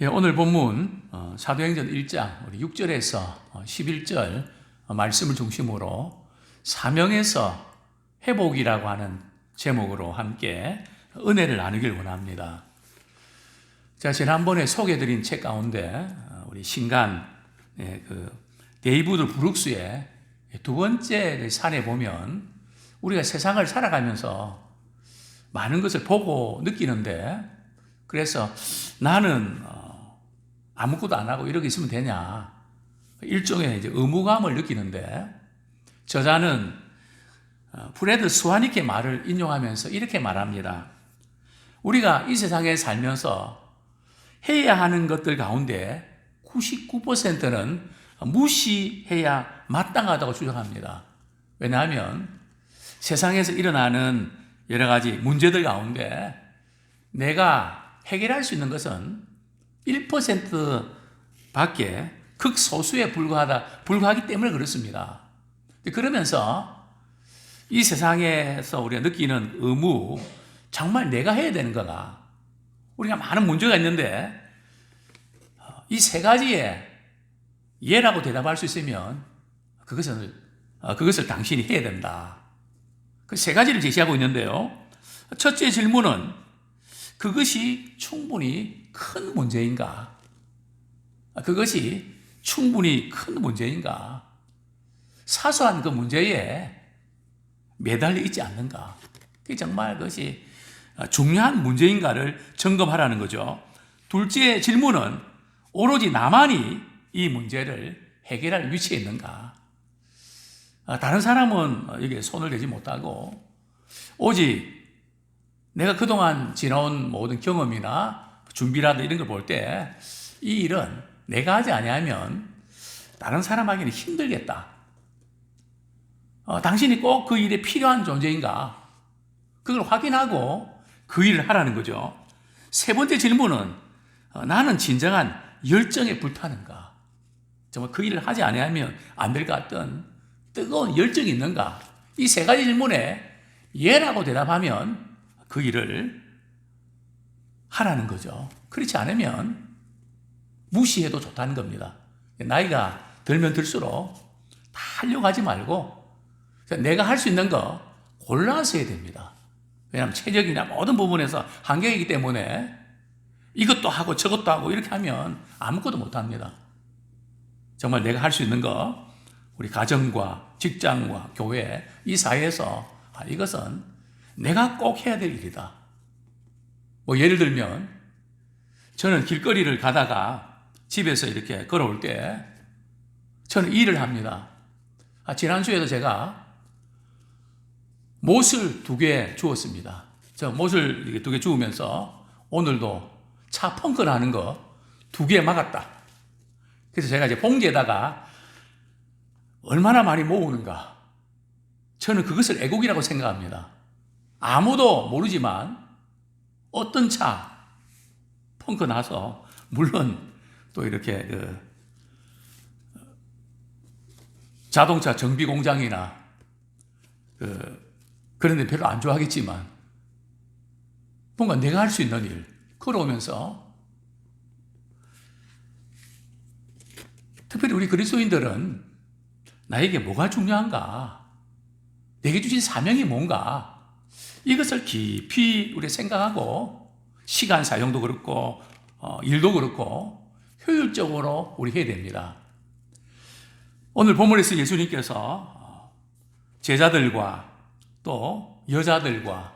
예, 오늘 본문 사도행전 1장 우리 6절에서 11절 말씀을 중심으로 사명에서 회복이라고 하는 제목으로 함께 은혜를 나누길 원합니다. 제가 지난번에 소개해드린 책 가운데 우리 신간 데이비드 브룩스의 두 번째 산에 보면 우리가 세상을 살아가면서 많은 것을 보고 느끼는데, 그래서 나는 아무것도 안 하고 이렇게 있으면 되냐, 일종의 이제 의무감을 느끼는데, 저자는 프레드 스와니케 말을 인용하면서 이렇게 말합니다. 우리가 이 세상에 살면서 해야 하는 것들 가운데 99%는 무시해야 마땅하다고 주장합니다. 왜냐하면 세상에서 일어나는 여러 가지 문제들 가운데 내가 해결할 수 있는 것은 1%밖에 극소수에 불과하기 때문에 그렇습니다. 그러면서 이 세상에서 우리가 느끼는 의무, 정말 내가 해야 되는 거가, 우리가 많은 문제가 있는데 이 세 가지에 예라고 대답할 수 있으면 그것을 당신이 해야 된다. 그 세 가지를 제시하고 있는데요. 첫째 질문은 그것이 충분히 큰 문제인가? 그것이 충분히 큰 문제인가? 사소한 그 문제에 매달려 있지 않는가? 그게 정말 그것이 중요한 문제인가를 점검하라는 거죠. 둘째 질문은 오로지 나만이 이 문제를 해결할 위치에 있는가? 다른 사람은 여기에 손을 대지 못하고 오직 내가 그동안 지나온 모든 경험이나 준비라든지 이런 걸 볼 때 이 일은 내가 하지 아니하면 다른 사람에게는 힘들겠다. 당신이 꼭 그 일에 필요한 존재인가? 그걸 확인하고 그 일을 하라는 거죠. 세 번째 질문은 나는 진정한 열정에 불타는가? 정말 그 일을 하지 아니하면 안 될 것 같던 뜨거운 열정이 있는가? 이 세 가지 질문에 예라고 대답하면 그 일을 하라는 거죠. 그렇지 않으면 무시해도 좋다는 겁니다. 나이가 들면 들수록 다 하려고 하지 말고 내가 할 수 있는 거 골라서 해야 됩니다. 왜냐하면 체력이나 모든 부분에서 한계이기 때문에 이것도 하고 저것도 하고 이렇게 하면 아무것도 못합니다. 정말 내가 할 수 있는 거, 우리 가정과 직장과 교회, 이 사회에서 이것은 내가 꼭 해야 될 일이다. 예를 들면 저는 길거리를 가다가 집에서 이렇게 걸어올 때 저는 일을 합니다. 지난주에도 제가 못을 2개 주웠습니다. 저 못을 2개 주우면서 오늘도 차 펑크 나는 거 2개 막았다. 그래서 제가 이제 봉지에다가 얼마나 많이 모으는가. 저는 그것을 애국이라고 생각합니다. 아무도 모르지만 어떤 차 펑크 나서, 물론 또 이렇게 자동차 정비 공장이나 그런 데 별로 안 좋아하겠지만 뭔가 내가 할 수 있는 일 걸어오면서, 특별히 우리 그리스도인들은 나에게 뭐가 중요한가? 내게 주신 사명이 뭔가? 이것을 깊이 우리 생각하고 시간 사용도 그렇고 일도 그렇고 효율적으로 우리 해야 됩니다. 오늘 본문에서 예수님께서 제자들과 또 여자들과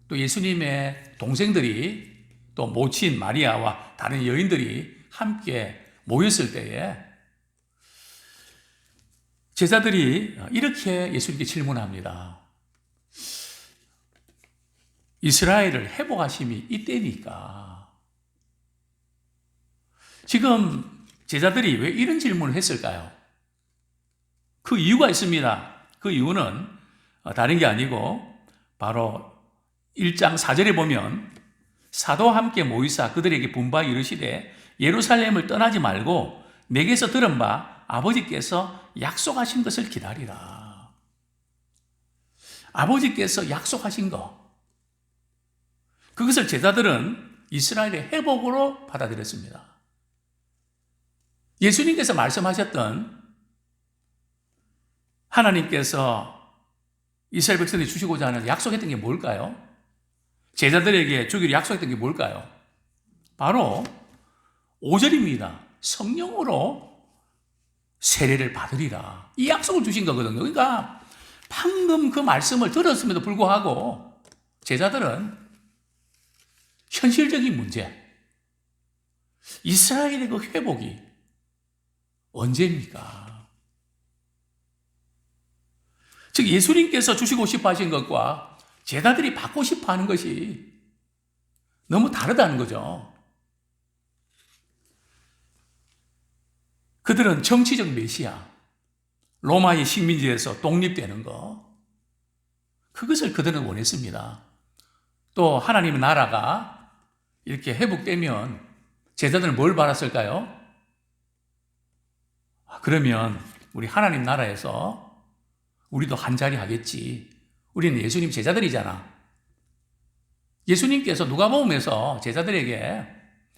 또 예수님의 동생들이 또 모친 마리아와 다른 여인들이 함께 모였을 때에 제자들이 이렇게 예수님께 질문합니다. 이스라엘을 회복하심이 이때니까. 지금 제자들이 왜 이런 질문을 했을까요? 그 이유가 있습니다. 그 이유는 다른 게 아니고 바로 1장 4절에 보면 사도와 함께 모이사 그들에게 분부하여 이르시되 예루살렘을 떠나지 말고 내게서 들은 바 아버지께서 약속하신 것을 기다리라. 아버지께서 약속하신 것, 그것을 제자들은 이스라엘의 회복으로 받아들였습니다. 예수님께서 말씀하셨던 하나님께서 이스라엘 백성들이 주시고자 하는 약속했던 게 뭘까요? 제자들에게 주기로 약속했던 게 뭘까요? 바로 5절입니다. 성령으로 세례를 받으리라. 이 약속을 주신 거거든요. 그러니까 방금 그 말씀을 들었음에도 불구하고 제자들은 현실적인 문제, 이스라엘의 그 회복이 언제입니까? 즉 예수님께서 주시고 싶어 하신 것과 제자들이 받고 싶어 하는 것이 너무 다르다는 거죠. 그들은 정치적 메시아, 로마의 식민지에서 독립되는 것, 그것을 그들은 원했습니다. 또 하나님의 나라가 이렇게 회복되면 제자들은 뭘 바랐을까요? 그러면 우리 하나님 나라에서 우리도 한자리 하겠지. 우리는 예수님 제자들이잖아. 예수님께서 누가복음에서 제자들에게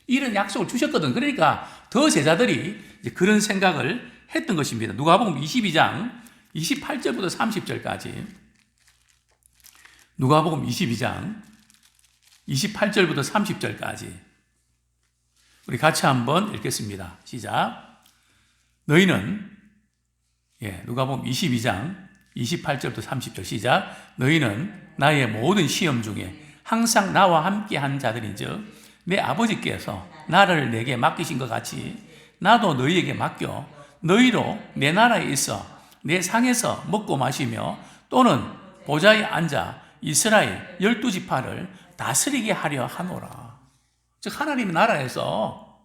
이런 약속을 주셨거든. 그러니까 더 제자들이 이제 그런 생각을 했던 것입니다. 누가복음 22장 28절부터 30절까지. 누가복음 22장 28절부터 30절까지. 우리 같이 한번 읽겠습니다. 시작. 너희는 누가복음 22장 28절부터 30절 시작. 너희는 나의 모든 시험 중에 항상 나와 함께한 자들인즉 내 아버지께서 나를 내게 맡기신 것 같이 나도 너희에게 맡겨 너희로 내 나라에 있어 내 상에서 먹고 마시며 또는 보좌에 앉아 이스라엘 12지파를 다스리게 하려 하노라. 즉 하나님의 나라에서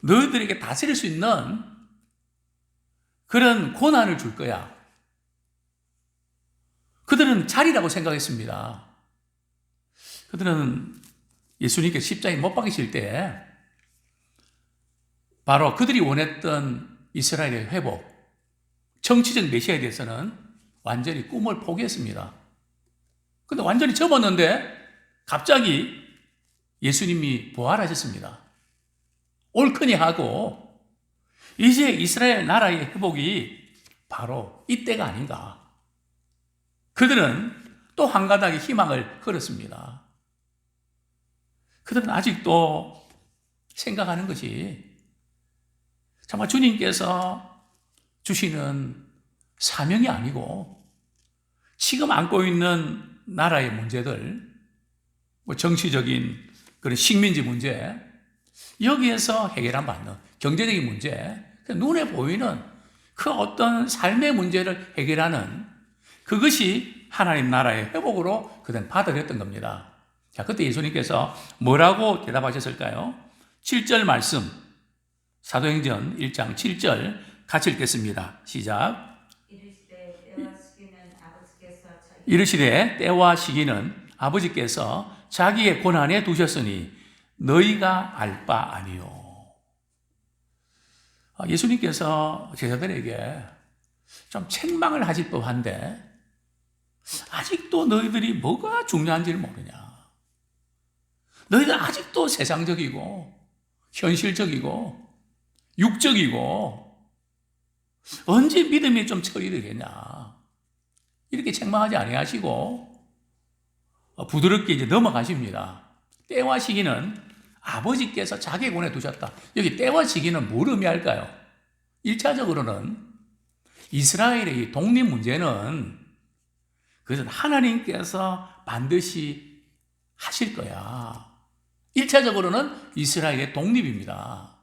너희들에게 다스릴 수 있는 그런 고난을 줄 거야. 그들은 자리라고 생각했습니다. 그들은 예수님께 십자가에 못 박이실 때 바로 그들이 원했던 이스라엘의 회복, 정치적 메시아에 대해서는 완전히 꿈을 포기했습니다. 근데 완전히 접었는데 갑자기 예수님이 부활하셨습니다. 옳거니 하고 이제 이스라엘 나라의 회복이 바로 이때가 아닌가. 그들은 또 한 가닥의 희망을 걸었습니다. 그들은 아직도 생각하는 것이 정말 주님께서 주시는 사명이 아니고 지금 안고 있는 나라의 문제들, 정치적인 그런 식민지 문제, 여기에서 해결안 받는 경제적인 문제, 눈에 보이는 그 어떤 삶의 문제를 해결하는 그것이 하나님 나라의 회복으로 그들은 받아들였던 겁니다. 자, 그때 예수님께서 뭐라고 대답하셨을까요? 7절 말씀, 사도행전 1장 7절 같이 읽겠습니다. 시작. 이르시되 때와 시기는 아버지께서 자기의 권한에 두셨으니 너희가 알 바 아니요. 예수님께서 제자들에게 좀 책망을 하실 법한데 아직도 너희들이 뭐가 중요한지를 모르냐. 너희들 아직도 세상적이고 현실적이고 육적이고 언제 믿음이 좀 처리되겠냐. 이렇게 책망하지 아니하시고 부드럽게 이제 넘어가십니다. 때와 시기는 아버지께서 자기 권에 두셨다. 여기 때와 시기는 뭘 의미할까요? 1차적으로는 이스라엘의 이 독립 문제는 그것은 하나님께서 반드시 하실 거야. 1차적으로는 이스라엘의 독립입니다.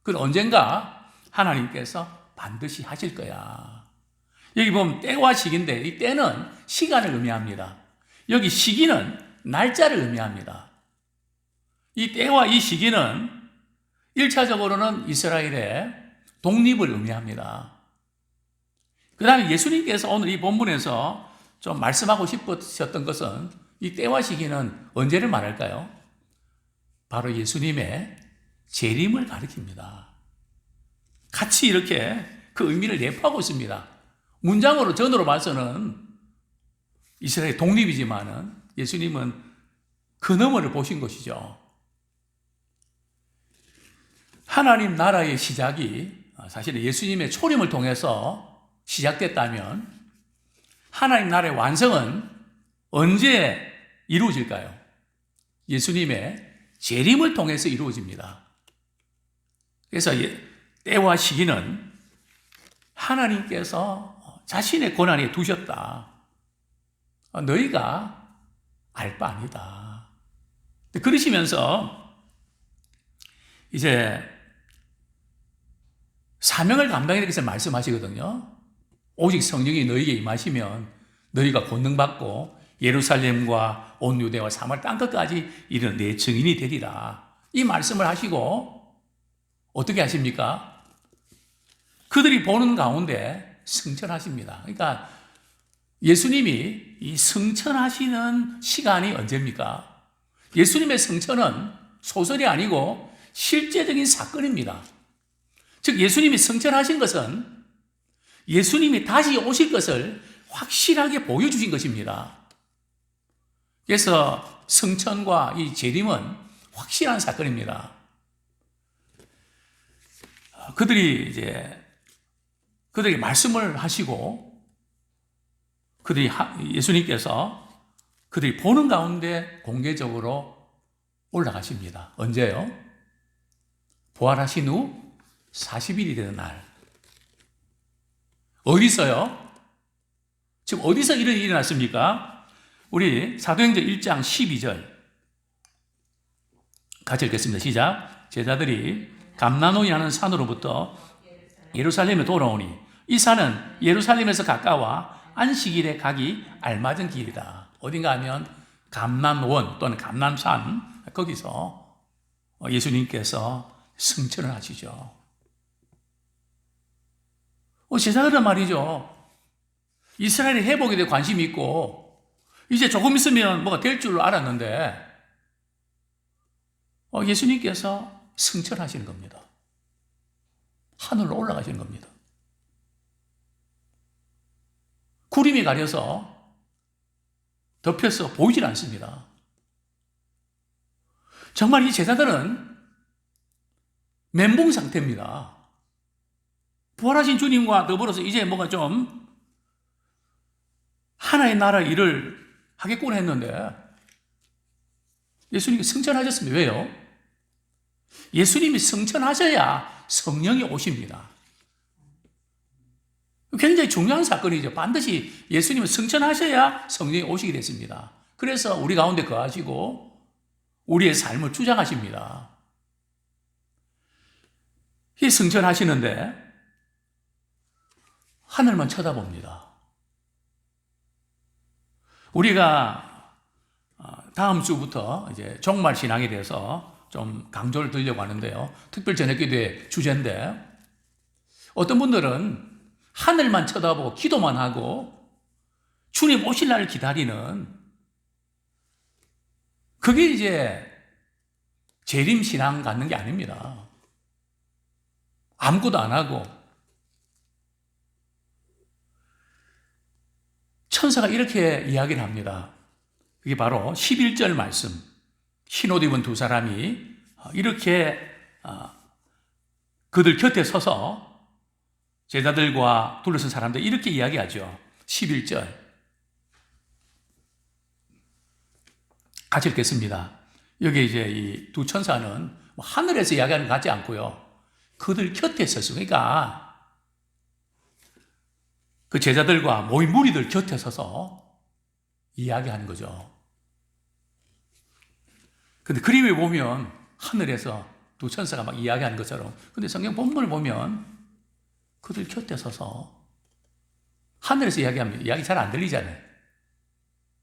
그건 언젠가 하나님께서 반드시 하실 거야. 여기 보면 때와 시기인데 이 때는 시간을 의미합니다. 여기 시기는 날짜를 의미합니다. 이 때와 이 시기는 1차적으로는 이스라엘의 독립을 의미합니다. 그 다음에 예수님께서 오늘 이 본문에서 좀 말씀하고 싶으셨던 것은 이 때와 시기는 언제를 말할까요? 바로 예수님의 재림을 가리킵니다. 같이 이렇게 그 의미를 내포하고 있습니다. 문장으로 전으로 봐서는 이스라엘 독립이지만은 예수님은 그 너머를 보신 것이죠. 하나님 나라의 시작이 사실은 예수님의 초림을 통해서 시작됐다면 하나님 나라의 완성은 언제 이루어질까요? 예수님의 재림을 통해서 이루어집니다. 그래서 때와 시기는 하나님께서 자신의 권한에 두셨다. 너희가 알 바 아니다. 그러시면서 이제 사명을 감당해야 되겠어 말씀하시거든요. 오직 성령이 너희에게 임하시면 너희가 권능받고 예루살렘과 온 유대와 사마리아 땅끝까지 이르는 내 증인이 되리라. 이 말씀을 하시고 어떻게 하십니까? 그들이 보는 가운데 승천하십니다. 그러니까 예수님이 이 승천하시는 시간이 언제입니까? 예수님의 승천은 소설이 아니고 실제적인 사건입니다. 즉 예수님이 승천하신 것은 예수님이 다시 오실 것을 확실하게 보여주신 것입니다. 그래서 승천과 이 재림은 확실한 사건입니다. 그들이 말씀을 하시고 예수님께서 그들이 보는 가운데 공개적으로 올라가십니다. 언제요? 부활하신 후 40일이 되는 날. 어디서요? 지금 어디서 이런 일이 났습니까? 우리 사도행전 1장 12절 같이 읽겠습니다. 시작. 제자들이 감나논이라는 산으로부터 예루살렘에 돌아오니 이 산은 예루살렘에서 가까워 안식일에 가기 알맞은 길이다. 어딘가 하면 감난원 또는 감난산, 거기서 예수님께서 승천을 하시죠. 제자들은 말이죠, 이스라엘의 회복에 대해 관심이 있고 이제 조금 있으면 뭐가 될 줄 알았는데 예수님께서 승천하시는 겁니다. 하늘로 올라가시는 겁니다. 구름이 가려서 덮여서 보이질 않습니다. 정말 이 제자들은 멘붕 상태입니다. 부활하신 주님과 더불어서 이제 뭔가 좀 하나의 나라 일을 하겠구나 했는데 예수님이 승천하셨습니다. 왜요? 예수님이 승천하셔야 성령이 오십니다. 굉장히 중요한 사건이죠. 반드시 예수님은 승천하셔야 성령이 오시게 됐습니다. 그래서 우리 가운데 거하시고 우리의 삶을 주장하십니다. 이 승천하시는데 하늘만 쳐다봅니다. 우리가 다음 주부터 이제 종말 신앙에 대해서 좀 강조를 드리려고 하는데요. 특별 저녁기도의 주제인데 어떤 분들은 하늘만 쳐다보고 기도만 하고 주님 오실 날을 기다리는 그게 이제 재림 신앙 갖는 게 아닙니다. 아무것도 안 하고 천사가 이렇게 이야기를 합니다. 그게 바로 11절 말씀. 흰옷 입은 두 사람이 이렇게 그들 곁에 서서 제자들과 둘러선 사람들 이렇게 이야기하죠. 11절 같이 읽겠습니다. 여기 이제 이 두 천사는 하늘에서 이야기하는 것 같지 않고요. 그들 곁에 서서 그러니까 그 제자들과 모인 무리들 곁에 서서 이야기하는 거죠. 근데 그림에 보면 하늘에서 두 천사가 막 이야기하는 것처럼 근데 성경 본문을 보면 그들 곁에 서서 하늘에서 이야기합니다. 이야기 잘 안 들리잖아요.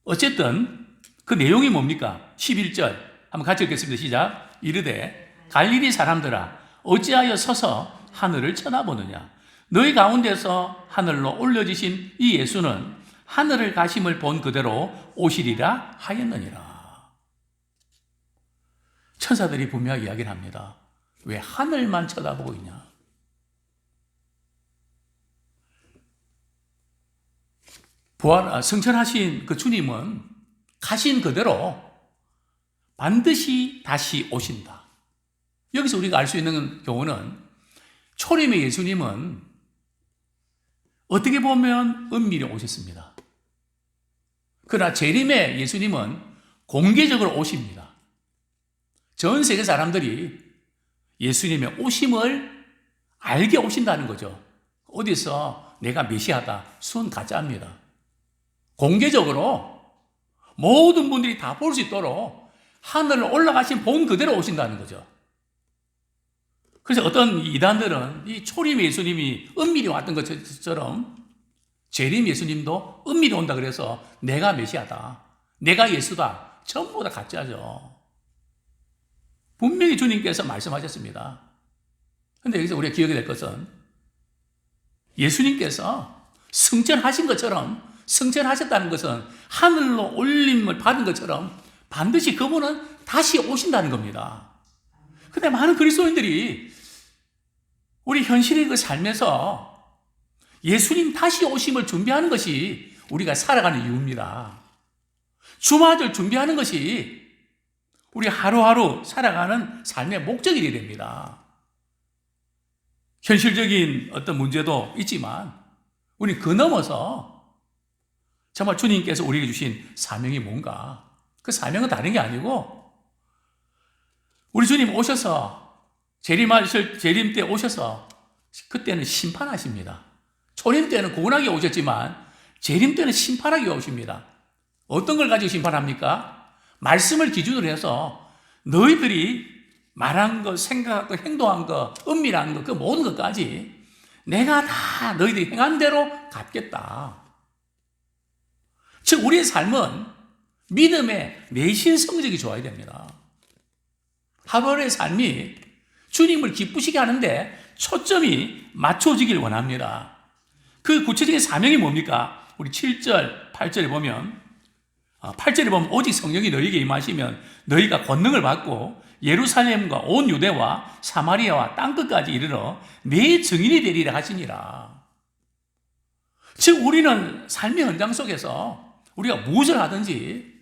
어쨌든 그 내용이 뭡니까? 11절 한번 같이 읽겠습니다. 시작. 이르되 갈릴리 사람들아 어찌하여 서서 하늘을 쳐다보느냐? 너희 가운데서 하늘로 올려지신 이 예수는 하늘을 가심을 본 그대로 오시리라 하였느니라. 천사들이 분명히 이야기를 합니다. 왜 하늘만 쳐다보고 있냐? 승천하신 그 주님은 가신 그대로 반드시 다시 오신다. 여기서 우리가 알 수 있는 경우는 초림의 예수님은 어떻게 보면 은밀히 오셨습니다. 그러나 재림의 예수님은 공개적으로 오십니다. 전 세계 사람들이 예수님의 오심을 알게 오신다는 거죠. 어디서 내가 메시아다, 순 가짜입니다. 공개적으로 모든 분들이 다 볼 수 있도록 하늘을 올라가신 본 그대로 오신다는 거죠. 그래서 어떤 이단들은 이 초림 예수님이 은밀히 왔던 것처럼 재림 예수님도 은밀히 온다 그래서 내가 메시아다, 내가 예수다, 전부 다 가짜죠. 분명히 주님께서 말씀하셨습니다. 그런데 여기서 우리가 기억해야 될 것은 예수님께서 승천하신 것처럼, 승천하셨다는 것은 하늘로 올림을 받은 것처럼 반드시 그분은 다시 오신다는 겁니다. 그런데 많은 그리스도인들이 우리 현실의 그 삶에서 예수님 다시 오심을 준비하는 것이 우리가 살아가는 이유입니다. 주마절 준비하는 것이 우리 하루하루 살아가는 삶의 목적이 되어야 됩니다. 현실적인 어떤 문제도 있지만 우리 그 넘어서 정말 주님께서 우리에게 주신 사명이 뭔가, 그 사명은 다른 게 아니고 우리 주님 오셔서 재림 때 오셔서 그때는 심판하십니다. 초림 때는 구원하기 오셨지만 재림 때는 심판하기 오십니다. 어떤 걸 가지고 심판합니까? 말씀을 기준으로 해서 너희들이 말한 것, 생각한 것, 행동한 것, 은밀한 것, 그 모든 것까지 내가 다 너희들이 행한 대로 갚겠다. 즉 우리의 삶은 믿음의 내신 성적이 좋아야 됩니다. 하루의 삶이 주님을 기쁘시게 하는데 초점이 맞춰지길 원합니다. 그 구체적인 사명이 뭡니까? 우리 7절, 8절에 보면 8절에 보면 오직 성령이 너희에게 임하시면 너희가 권능을 받고 예루살렘과 온 유대와 사마리아와 땅끝까지 이르러 내 증인이 되리라 하시니라. 즉 우리는 삶의 현장 속에서 우리가 무엇을 하든지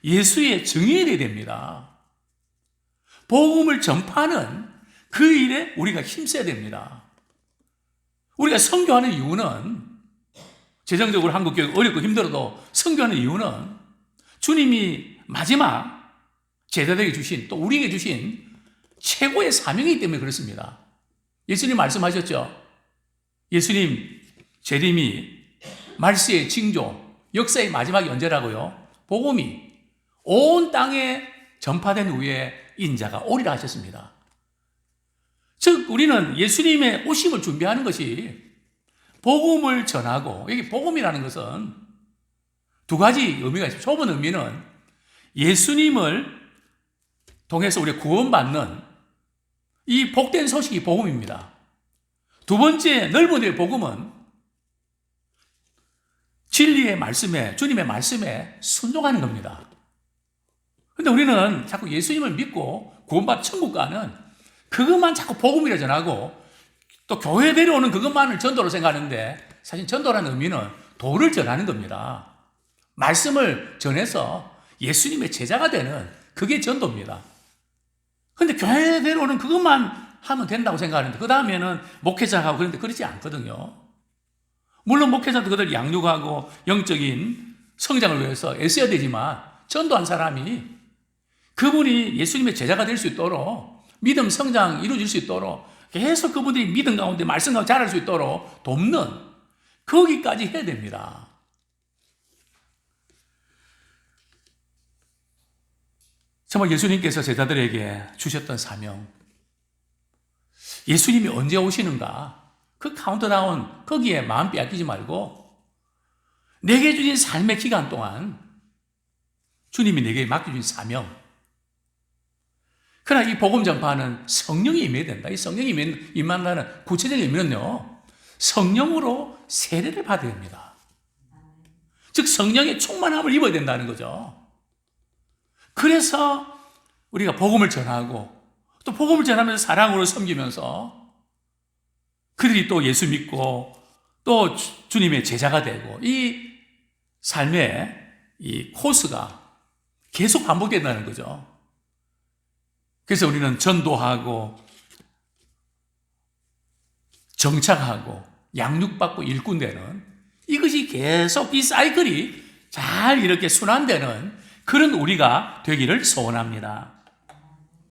예수의 증인이 되어야 됩니다. 복음을 전파하는 그 일에 우리가 힘써야 됩니다. 우리가 선교하는 이유는, 재정적으로 한국교회가 어렵고 힘들어도 선교하는 이유는 주님이 마지막 제자들에게 주신, 또 우리에게 주신 최고의 사명이기 때문에 그렇습니다. 예수님 말씀하셨죠. 예수님 재림이 말세의 징조, 역사의 마지막이 언제라고요? 복음이 온 땅에 전파된 후에 인자가 오리라 하셨습니다. 즉 우리는 예수님의 오심을 준비하는 것이 복음을 전하고, 여기 복음이라는 것은 두 가지 의미가 있습니다. 좁은 의미는 예수님을 통해서 우리가 구원받는 이 복된 소식이 복음입니다. 두 번째 넓은 의미의 복음은 진리의 말씀에, 주님의 말씀에 순종하는 겁니다. 그런데 우리는 자꾸 예수님을 믿고 구원받 천국 가는 그것만 자꾸 복음이라 전하고 또 교회 데려오는 그것만을 전도로 생각하는데, 사실 전도라는 의미는 도를 전하는 겁니다. 말씀을 전해서 예수님의 제자가 되는 그게 전도입니다. 그런데 교회 데려오는 그것만 하면 된다고 생각하는데 그 다음에는 목회자하고 그런데 그렇지 않거든요. 물론 목회자도 그들 양육하고 영적인 성장을 위해서 애써야 되지만 전도한 사람이 그분이 예수님의 제자가 될 수 있도록, 믿음 성장 이루어질 수 있도록 계속 그분들이 믿음 가운데 말씀 가운데 자랄 수 있도록 돕는, 거기까지 해야 됩니다. 정말 예수님께서 제자들에게 주셨던 사명, 예수님이 언제 오시는가, 그 카운트다운 거기에 마음 빼앗기지 말고 내게 주신 삶의 기간 동안 주님이 내게 맡겨주신 사명, 그러나 이 복음 전파는 성령이 임해야 된다. 이 성령이 임한다는 구체적인 의미는요, 성령으로 세례를 받아야 됩니다. 즉 성령의 충만함을 입어야 된다는 거죠. 그래서 우리가 복음을 전하고 또 복음을 전하면서 사랑으로 섬기면서 그들이 또 예수 믿고 또 주님의 제자가 되고, 이 삶의 이 코스가 계속 반복된다는 거죠. 그래서 우리는 전도하고 정착하고 양육받고 일꾼 되는 이것이 계속 이 사이클이 잘 이렇게 순환되는 그런 우리가 되기를 소원합니다.